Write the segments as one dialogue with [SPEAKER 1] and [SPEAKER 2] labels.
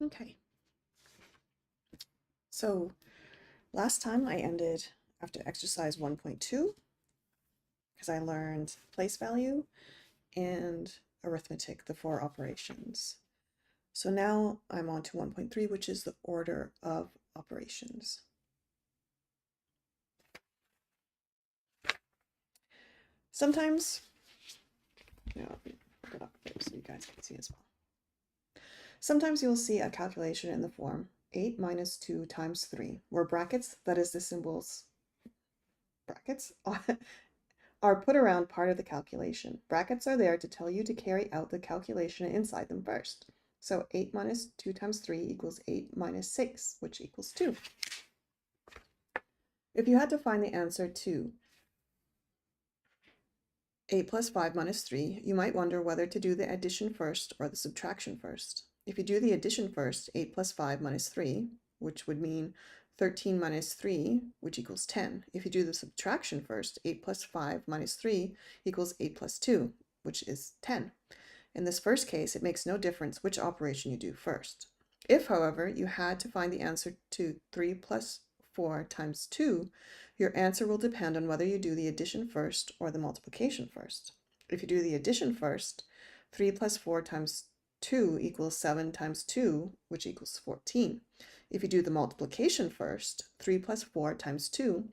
[SPEAKER 1] Okay. So last time I ended after exercise 1.2 because I learned place value and arithmetic, the 4 operations. So now I'm on to 1.3, which is the order of operations. Sometimes, I'll put it up there so you guys can see as well. Sometimes you'll see a calculation in the form 8 minus 2 times 3, where brackets, that is the symbols, brackets, are put around part of the calculation. Brackets are there to tell you to carry out the calculation inside them first. So 8 minus 2 times 3 equals 8 minus 6, which equals 2. If you had to find the answer to 8 plus 5 minus 3, you might wonder whether to do the addition first or the subtraction first. If you do the addition first, 8 plus 5 minus 3, which would mean 13 minus 3, which equals 10. If you do the subtraction first, 8 plus 5 minus 3 equals 8 plus 2, which is 10. In this first case, it makes no difference which operation you do first. If, however, you had to find the answer to 3 plus 4 times 2, your answer will depend on whether you do the addition first or the multiplication first. If you do the addition first, 3 plus 4 times 2 equals 7 times 2, which equals 14. If you do the multiplication first, 3 plus 4 times 2,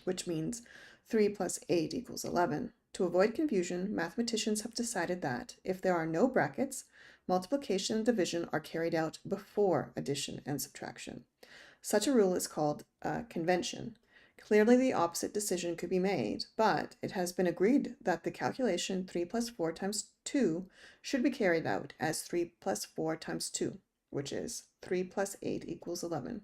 [SPEAKER 1] which means 3 plus 8 equals 11. To avoid confusion, mathematicians have decided that if there are no brackets, multiplication and division are carried out before addition and subtraction. Such a rule is called a convention. Clearly, the opposite decision could be made, but it has been agreed that the calculation 3 plus 4 times 2 should be carried out as 3 plus 4 times 2, which is 3 plus 8 equals 11.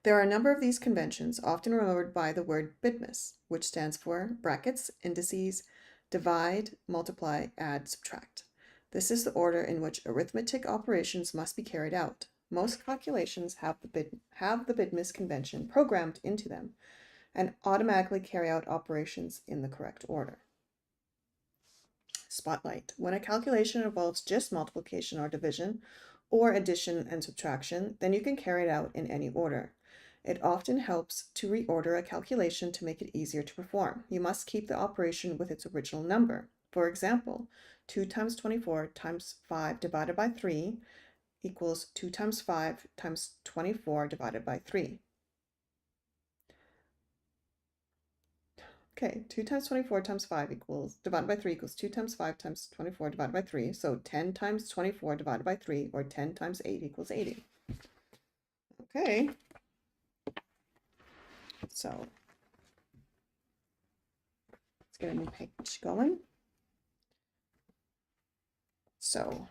[SPEAKER 1] There are a number of these conventions, often remembered by the word BIDMIS, which stands for brackets, indices, divide, multiply, add, subtract. This is the order in which arithmetic operations must be carried out. Most calculations have the BIDMIS convention programmed into them and automatically carry out operations in the correct order. Spotlight. When a calculation involves just multiplication or division, or addition and subtraction, then you can carry it out in any order. It often helps to reorder a calculation to make it easier to perform. You must keep the operation with its original number. For example, 2 times 24 times 5 divided by 3 equals 2 times 5 times 24 divided by 3. Okay, 2 times 24 times 5 equals, divided by 3 equals 2 times 5 times 24 divided by 3. So 10 times 24 divided by 3, or 10 times 8 equals 80. Okay. So let's get a new page going. So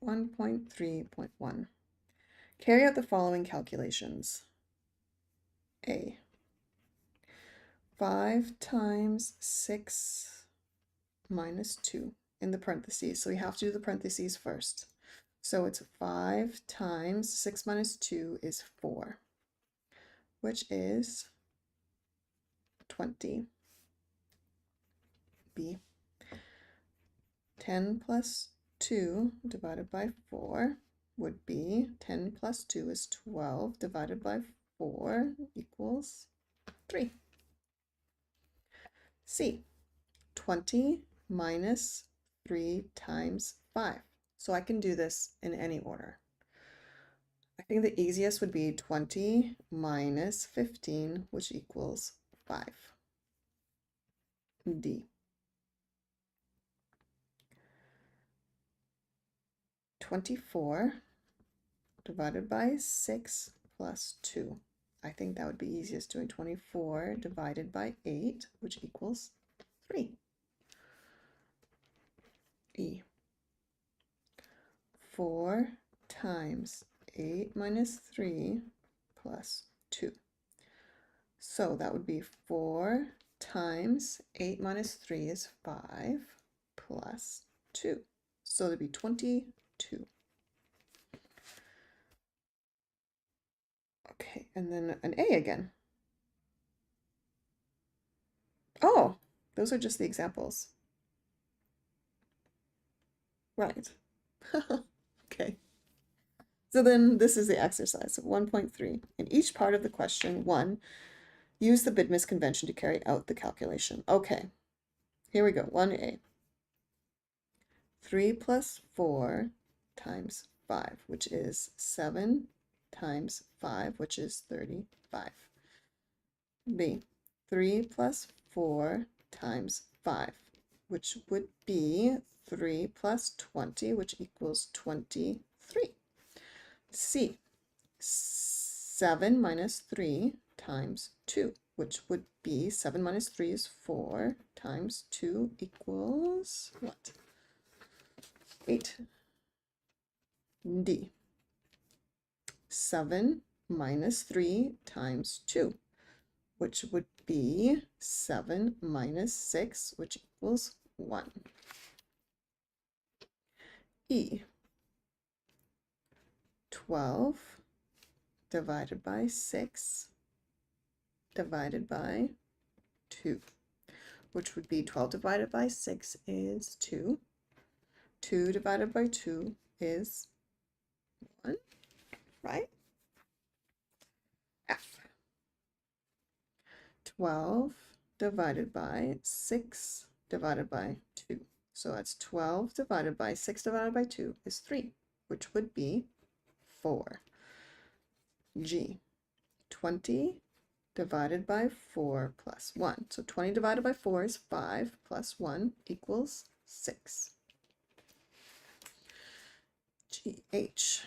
[SPEAKER 1] 1.3.1. Carry out the following calculations. A. 5 times 6 minus 2 in the parentheses. So we have to do the parentheses first. So it's 5 times 6 minus 2 is 4, which is 20. B. 10 plus 2 divided by 4 would be 10 plus 2 is 12 divided by 4 equals 3. C. 20 minus 3 times 5. So I can do this in any order. I think the easiest would be 20 minus 15, which equals 5. D. 24 divided by 6 plus 2. I think that would be easiest doing 24 divided by 8, which equals 3. E. 4 times 8 minus 3 plus 2. So that would be 4 times 8 minus 3 is 5 plus 2. So that'd be 22. Okay, and then an A again. Oh, those are just the examples. Right. Okay. So then this is the exercise of 1.3. In each part of the question, 1, use the BIDMIS convention to carry out the calculation. Okay, here we go. 1a. 3 plus 4 times 5, which is 7 times 5, which is 35. B. 3 plus 4 times 5, which would be 3 plus 20, which equals 23. C. 7 minus 3 times 2, which would be 7 minus 3 is 4 times 2 equals what? 8. D. 7 minus 3 times 2, which would be 7 minus 6, which equals 1. E. 12 divided by 6 divided by 2, which would be 12 divided by 6 is 2. 2 divided by 2 is 1, right? F. 12 divided by 6 divided by 2. So that's 12 divided by 6 divided by 2 is 3, which would be 4. G. 20 divided by 4 plus 1. So 20 divided by 4 is 5 plus 1 equals 6. H.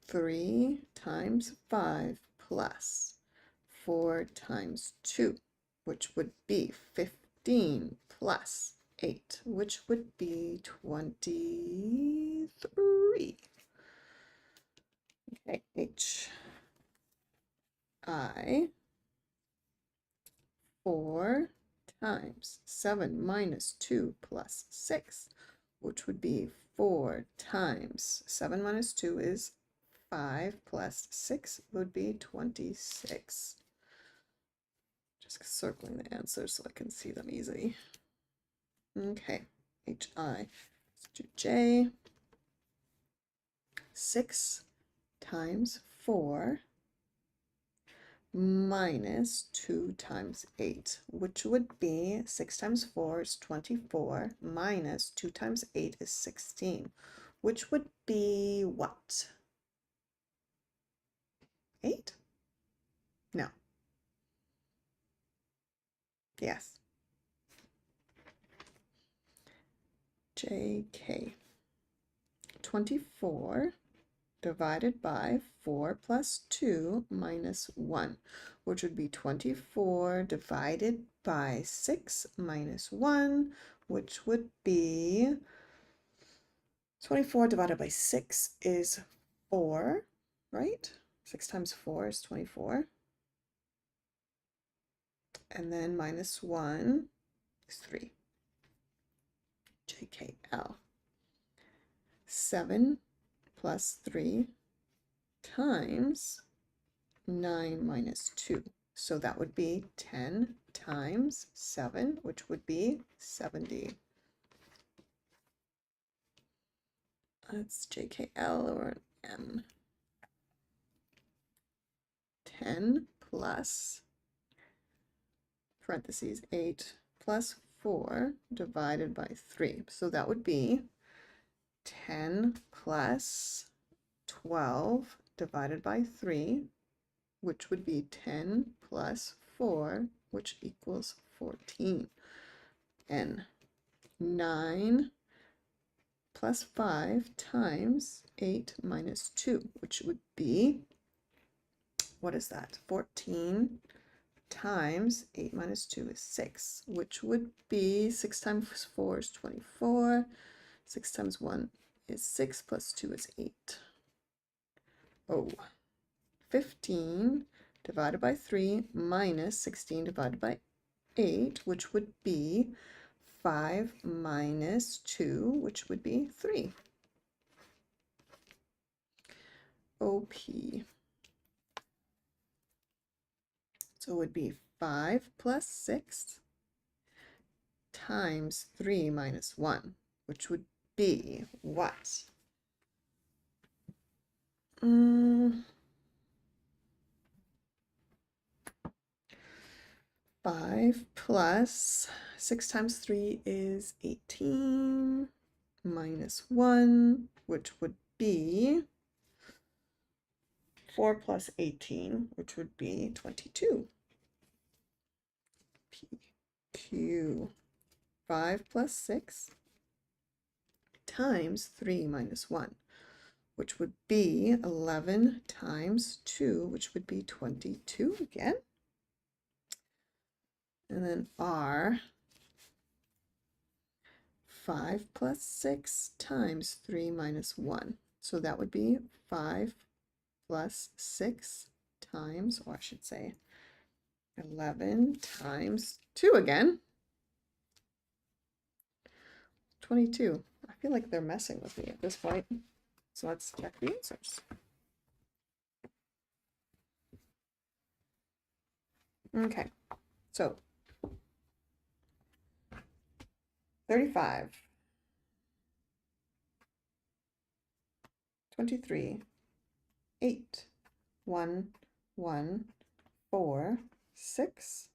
[SPEAKER 1] 3 times 5 plus 4 times 2, which would be 15 plus 8, which would be 23. Okay, H. I. 4 times 7 minus 2 plus 6, which would be 4 times 7 minus 2 is 5 plus 6 would be 26. Just circling the answers so I can see them easily. Okay, HI. Let's do J. 6 times 4 minus 2 times 8, which would be 6 times 4 is 24, minus 2 times 8 is 16, which would be what? 8? No. Yes. JK. 24 divided by 4 plus 2 minus 1, which would be 24 divided by 6 minus 1, which would be 24 divided by 6 is 4, right? 6 times 4 is 24. And then minus 1 is 3. JKL. 7 plus 3 times 9 minus 2. So that would be 10 times 7, which would be 70. That's JKL or M. 10 plus, parentheses, 8 plus 4 divided by 3. So that would be 10 plus 12 divided by 3, which would be 10 plus 4, which equals 14. And 9 plus 5 times 8 minus 2, which would be, what is that? 14 times 8 minus 2 is 6, which would be 6 times 4 is 24. 6 times 1 is 6 plus 2 is 8. Oh, 15 divided by 3 minus 16 divided by 8, which would be 5 minus 2, which would be 3. OP. So it would be 5 plus 6 times 3 minus 1, which would be what? 5 plus 6 times 3 is 18 minus 1, which would be 4 plus 18, which would be 22. Q. 5 plus 6 times 3 minus 1, which would be 11 times 2, which would be 22 again. And then R, 5 plus 6 times 3 minus 1. So that would be 5 plus 6 times, or I should say 11 times 2 again. 22. I feel like they're messing with me at this point. So let's check the answers. Okay, so 35, 23, 8, 1, 1, 4, 6,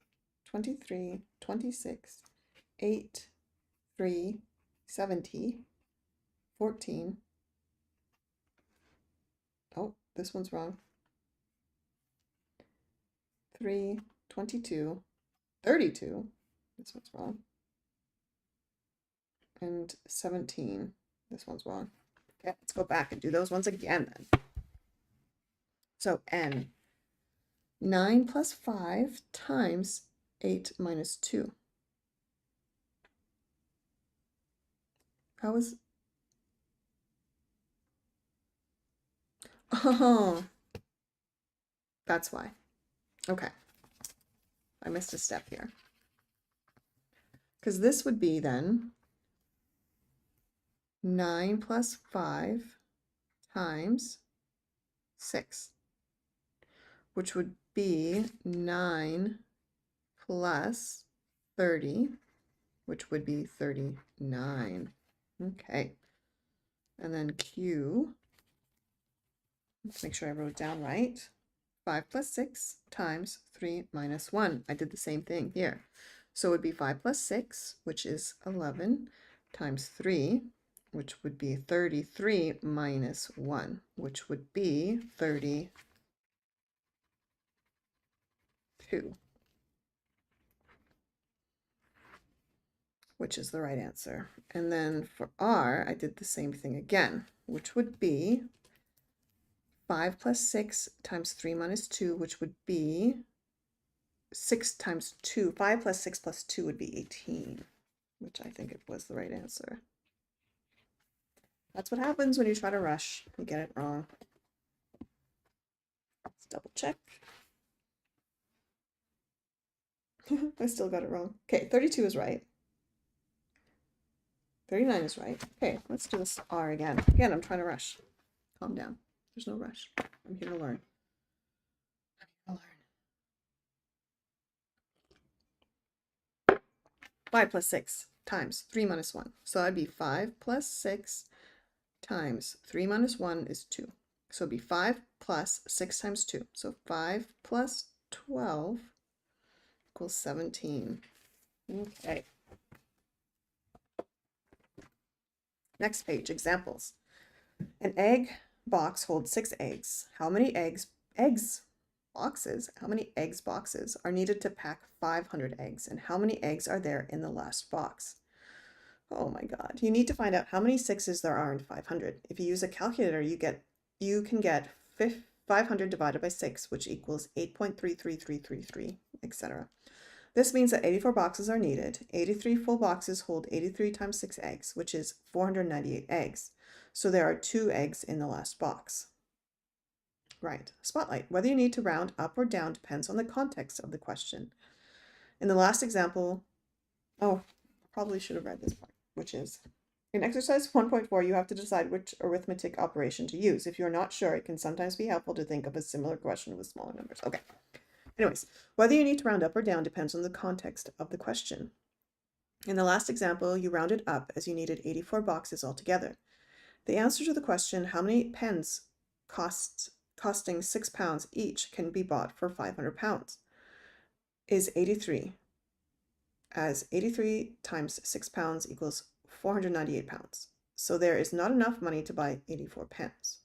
[SPEAKER 1] 23, 26, 8, 3, 70, 14. Oh, this one's wrong. 3, 22, 32. This one's wrong. And 17. This one's wrong. Okay, let's go back and do those ones again then. So N. 9 plus 5 times 8 minus 2. How is... Oh, that's why. Okay. I missed a step here. Because this would be then 9 plus 5 times 6, which would be 9 plus 30, which would be 39. Okay. And then Q, let's make sure I wrote it down right. 5 plus 6 times 3 minus 1. I did the same thing here. So it would be 5 plus 6, which is 11, times 3, which would be 33 minus 1, which would be 32. Which is the right answer. And then for R, I did the same thing again, which would be 5 plus 6 times 3 minus 2, which would be 6 times 2. 5 plus 6 plus 2 would be 18, which I think it was the right answer. That's what happens when you try to rush. You get it wrong. Let's double check. I still got it wrong. Okay, 32 is right. 39 is right. Okay, let's do this R again. Again, I'm trying to rush. Calm down. There's no rush. I'm here to learn. I'm here to learn. 5 plus 6 times 3 minus 1. So that'd be 5 plus 6 times 3 minus 1 is 2. So it'd be 5 plus 6 times 2. So 5 plus 12 equals 17. Okay. Next page, examples. An egg box holds 6 eggs. How many eggs boxes are needed to pack 500 eggs? And how many eggs are there in the last box? Oh my God. You need to find out how many 6s there are in 500. If you use a calculator, you can get 500 divided by 6, which equals 8.33333, etc. This means that 84 boxes are needed. 83 full boxes hold 83 times 6 eggs, which is 498 eggs. So there are 2 eggs in the last box. Right. Spotlight. Whether you need to round up or down depends on the context of the question. In the last example, oh, probably should have read this part, which is, in exercise 1.4, you have to decide which arithmetic operation to use. If you're not sure, it can sometimes be helpful to think of a similar question with smaller numbers. Okay. Anyways, whether you need to round up or down depends on the context of the question. In the last example, you rounded up as you needed 84 boxes altogether. The answer to the question, how many pens costing £6 each can be bought for £500, is 83, as 83 times £6 equals £498. So there is not enough money to buy 84 pens.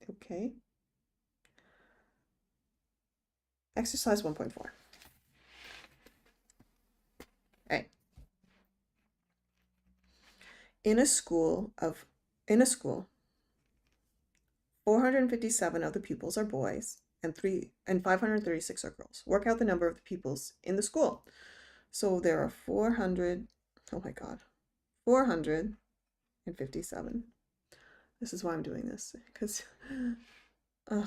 [SPEAKER 1] Okay. Exercise 1.4. A. In a school, 457 of the pupils are boys and 536 are girls. Work out the number of the pupils in the school. So there are 457. This is why I'm doing this, because I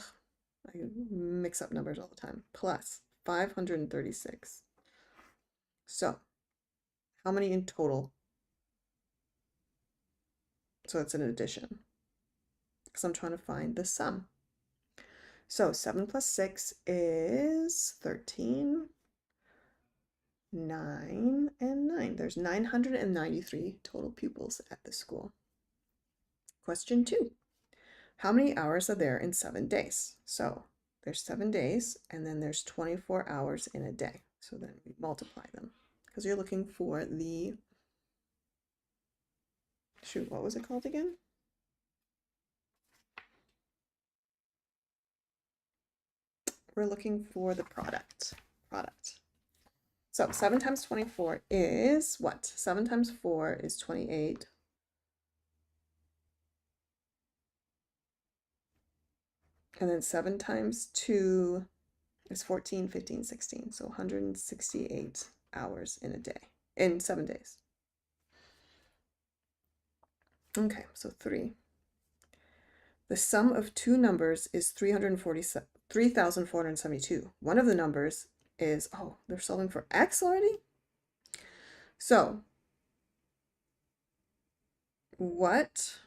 [SPEAKER 1] mix up numbers all the time. Plus 536. So how many in total? So it's an addition, because I'm trying to find the sum. So 7 plus 6 is 13. 9 and 9. There's 993 total pupils at the school. Question 2. How many hours are there in 7 days? So there's 7 days, and then there's 24 hours in a day. So then we multiply them, because you're looking for the, shoot, what was it called again? We're looking for the product. So 7 times 24 is what? 7 times 4 is 28. And then 7 times 2 is 14, 15, 16. So 168 hours in a day, in 7 days. Okay, so 3. The sum of two numbers is 3,472. One of the numbers is, oh, they're solving for x already? So what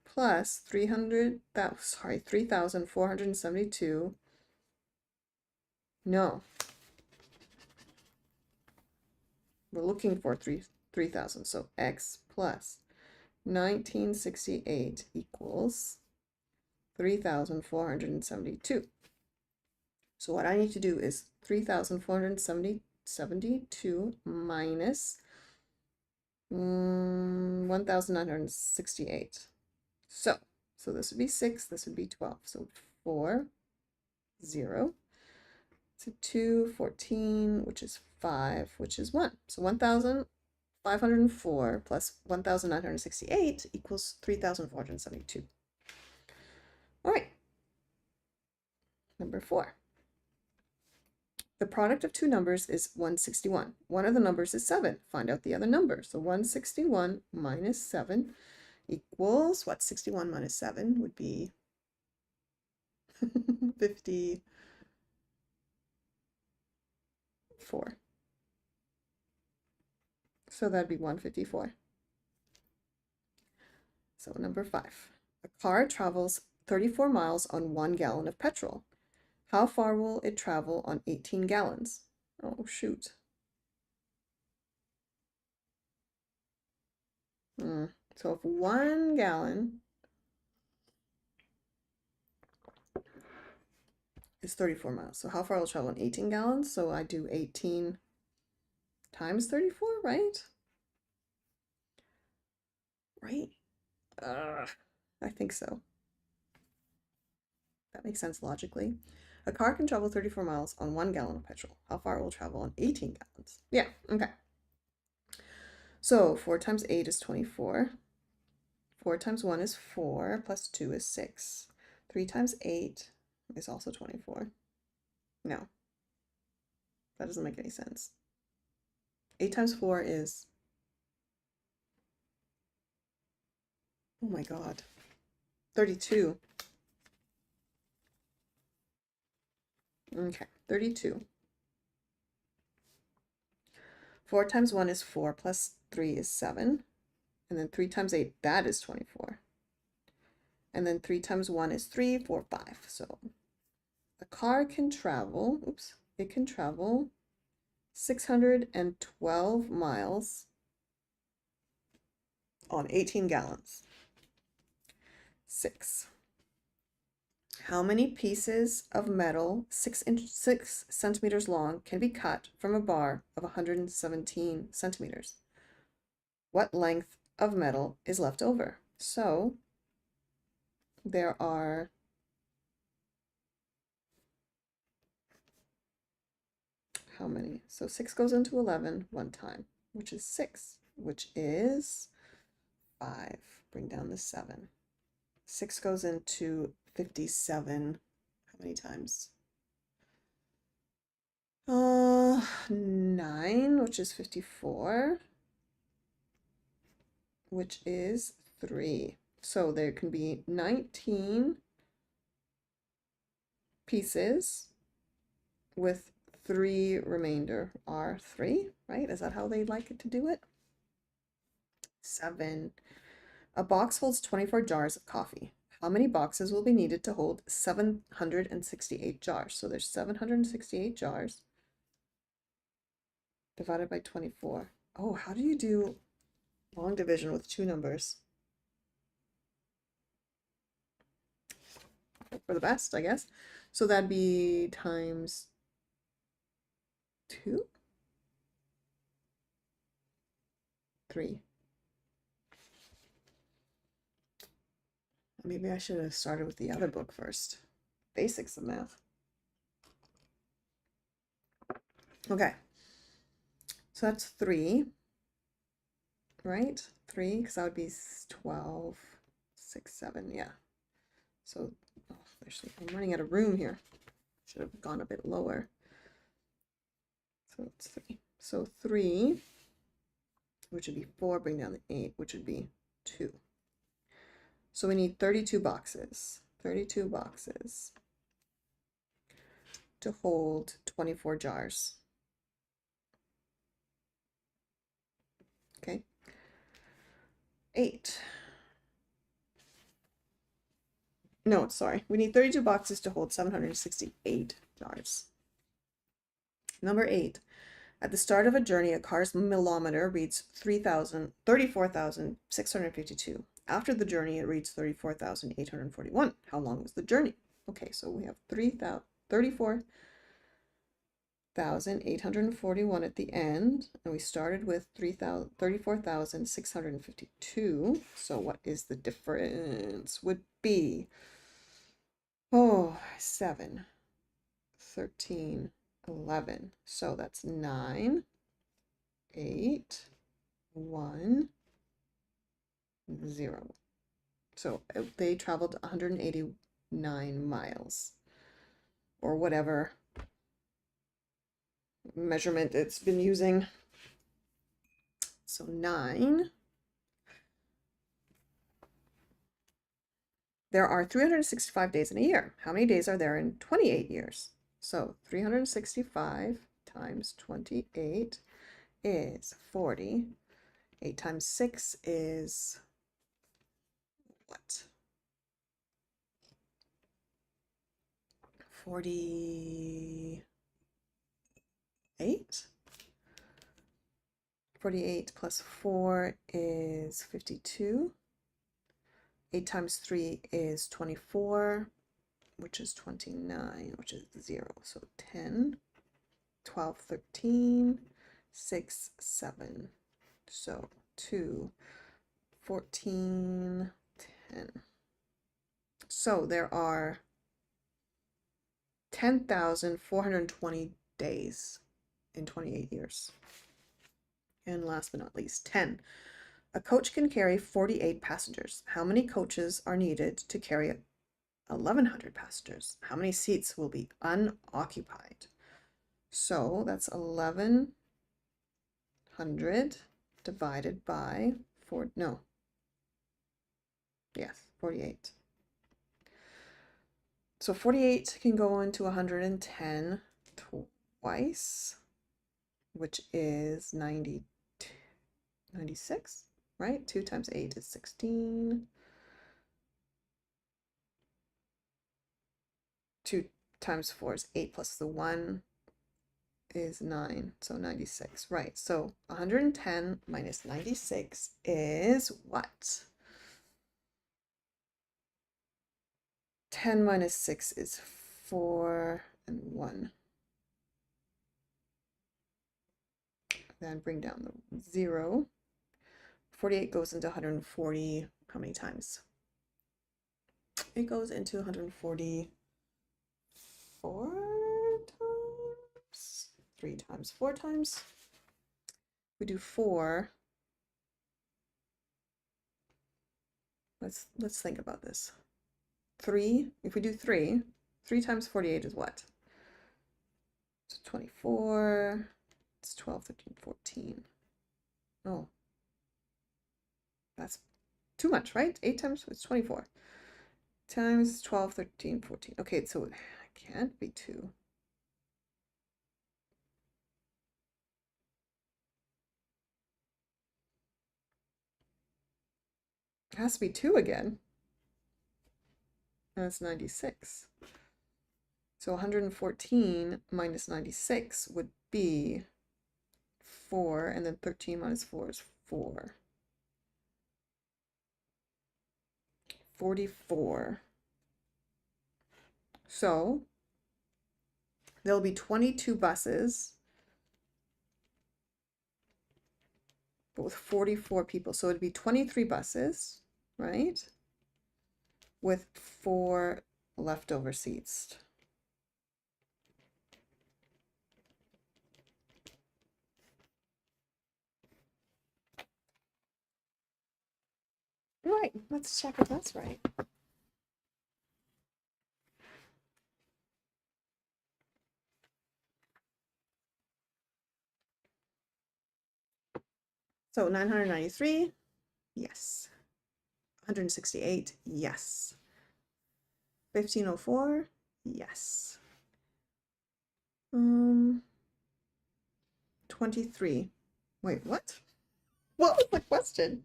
[SPEAKER 1] plus 3,472? No. We're looking for 3,000. So x plus 1968 equals 3,472. So what I need to do is 3,472 minus 1,968. So this would be 6, this would be 12. So 4, 0, so 2, 14, which is 5, which is 1. So 1,504 plus 1,968 equals 3,472. All right. Number 4. The product of two numbers is 161. One of the numbers is 7. Find out the other number. So 161 minus 7 equals, what? 61 minus 7 would be 54. So that'd be 154. So number 5. A car travels 34 miles on 1 gallon of petrol. How far will it travel on 18 gallons? Oh, shoot. So if 1 gallon is 34 miles, so how far will it travel on 18 gallons? So I do 18 times 34, right? Right? I think so. That makes sense logically. A car can travel 34 miles on 1 gallon of petrol. How far will it travel on 18 gallons? Yeah, okay. So 4 times 8 is 24. 4 times 1 is 4, plus 2 is 6. 3 times 8 is also 24. No, that doesn't make any sense. 8 times 4 is, oh my God, 32. Okay, 32. 4 times 1 is 4, plus 3 is 7. And then 3 times 8, that is 24. And then 3 times 1 is 3, 4, 5. So the car can travel, it can travel 612 miles on 18 gallons. 6. How many pieces of metal 6 centimeters long can be cut from a bar of 117 centimeters? What length of metal is left over? So there are how many? So 6 goes into 11 one time, which is 6, which is 5. Bring down the 7. 6 goes into 57. How many times? 9, which is 54, which is 3. So there can be 19 pieces with 3 remainder are 3, right? Is that how they like it to do it? 7. A box holds 24 jars of coffee. How many boxes will be needed to hold 768 jars? So there's 768 jars divided by 24. Oh, how do you do long division with 2 numbers? For the best, I guess. So that'd be times 2? 3. Maybe I should have started with the other book first. Basics of math. Okay. So that's 3, right? 3, because that would be 12, 6, 7, yeah. So, oh, actually, I'm running out of room here. Should have gone a bit lower. So it's 3. So 3, which would be 4, bring down the 8, which would be 2. So we need 32 boxes. 32 boxes to hold 24 jars. Okay. 8. No, sorry. We need 32 boxes to hold 768 jars. Number 8. At the start of a journey, a car's milometer reads 34,652. After the journey, it reads 34,841. How long was the journey? Okay, so we have 34,841 at the end, and we started with 34,652. So what is the difference? Would be 7, 13, 11. So that's 9, 8, 1, 0. So they traveled 189 miles, or whatever measurement it's been using. So 9. There are 365 days in a year. How many days are there in 28 years? So 365 times 28 is 40. 8 times 6 is what? 48? 48 plus 4 is 52. 8 times 3 is 24, which is 29, which is 0. So 10, 12, 13, 6, 7. So 2, 14, 10. So there are 10,420 days in 28 years. And last but not least, 10. A coach can carry 48 passengers. How many coaches are needed to carry 1,100 passengers? How many seats will be unoccupied? So that's 1,100 divided by 48. So 48 can go into 110 twice, which is 96, right? 2 times 8 is 16. 2 times 4 is 8 plus the 1 is 9, so 96, right? So 110 minus 96 is what? 10 minus 6 is 4 and 1. Then bring down the 0. 48 goes into 140. How many times? It goes into 144 times. 3 times, 4 times. We do 4. Let's think about this. 3, if we do 3 times 48 is what? It's 24, it's 12, 13, 14. Oh, that's too much, right? 8 times, it's 24. Times 12, 13, 14. Okay, so it can't be 2. It has to be 2 again. That's 96. So 114 minus 96 would be 4, and then 13 minus 4 is 4. 44. So there'll be 22 buses, but with 44 people. So it'd be 23 buses, right? With 4 leftover seats. Right, let's check if that's right. So 993, yes. 168, yes. 1504, yes. 23. Wait, what? What was the question?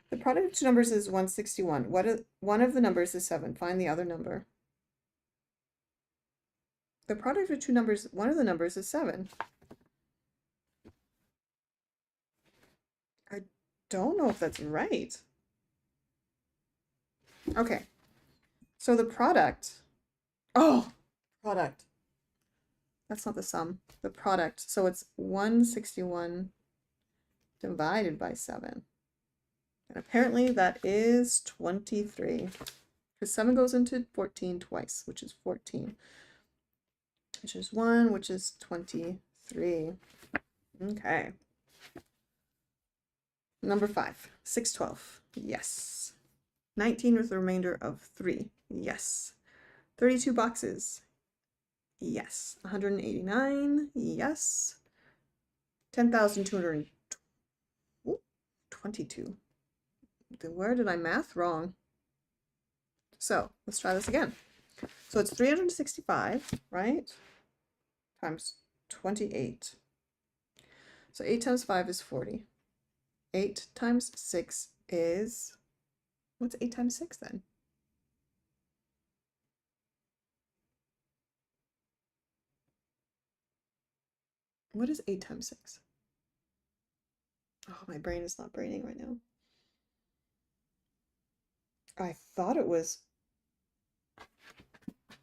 [SPEAKER 1] The product of two numbers is 161. One of the numbers is 7. Find the other number. The product of two numbers, one of the numbers is 7. I don't know if that's right. Okay. So the product. Oh, product. That's not the sum. The product. So it's 161 divided by 7. And apparently that is 23. Because 7 goes into 14 twice, which is 14. Which is 1, which is 23. Okay. Number 5. 612. Yes. 19 with the remainder of 3. Yes. 32 boxes. Yes. 189. Yes. 10,222. Where did I math wrong? So let's try this again. So it's 365, right? Times 28. So 8 times 5 is 40. 8 times 6 is, what's 8 times 6 then? What is 8 times 6? Oh, my brain is not braining right now. I thought it was,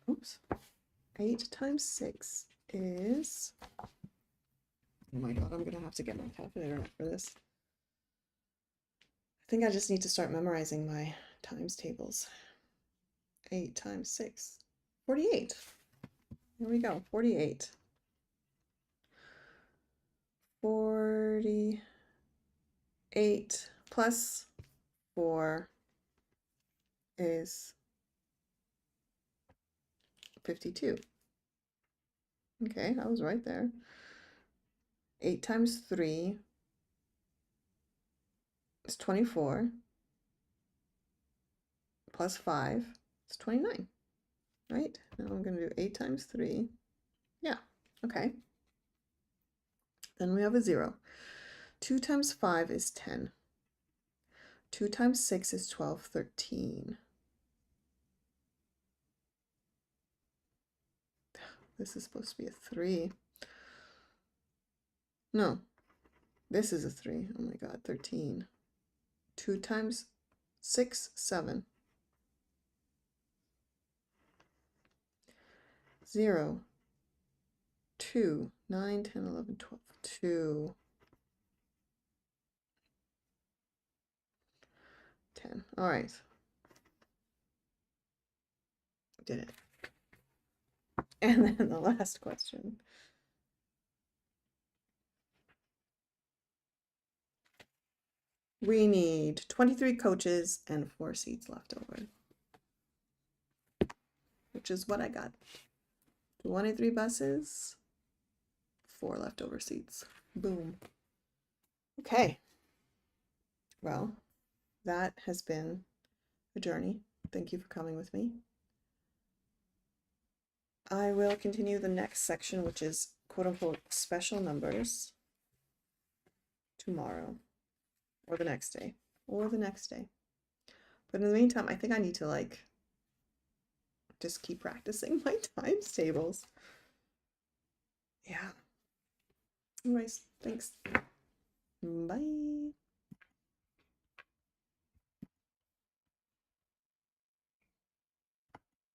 [SPEAKER 1] oops, 8 times 6 is, oh my god, I'm gonna have to get my calculator out for this. I think I just need to start memorizing my times tables. 8 times 6, 48. Here we go, 48. 48 plus 4 is 52. Okay, I was right there. 8 times 3 is 24. Plus 5 is 29. Right? Now I'm going to do 8 times 3. Yeah, okay. Then we have a 0. 2 times 5 is 10. 2 times 6 is 12, 13. This is supposed to be a 3. No, this is a 3. Oh my God, 13. 2 times 6, 7. 0, 2, 9, 10, 11, 12, 2, 10. All right. Did it. And then the last question. We need 23 coaches and 4 seats left over, which is what I got. 23 buses, 4 leftover seats. Boom. Okay. Well, that has been a journey. Thank you for coming with me. I will continue the next section, which is quote unquote special numbers, tomorrow or the next day. But in the meantime, I think I need to like just keep practicing my times tables. Yeah. Anyways, thanks. Bye.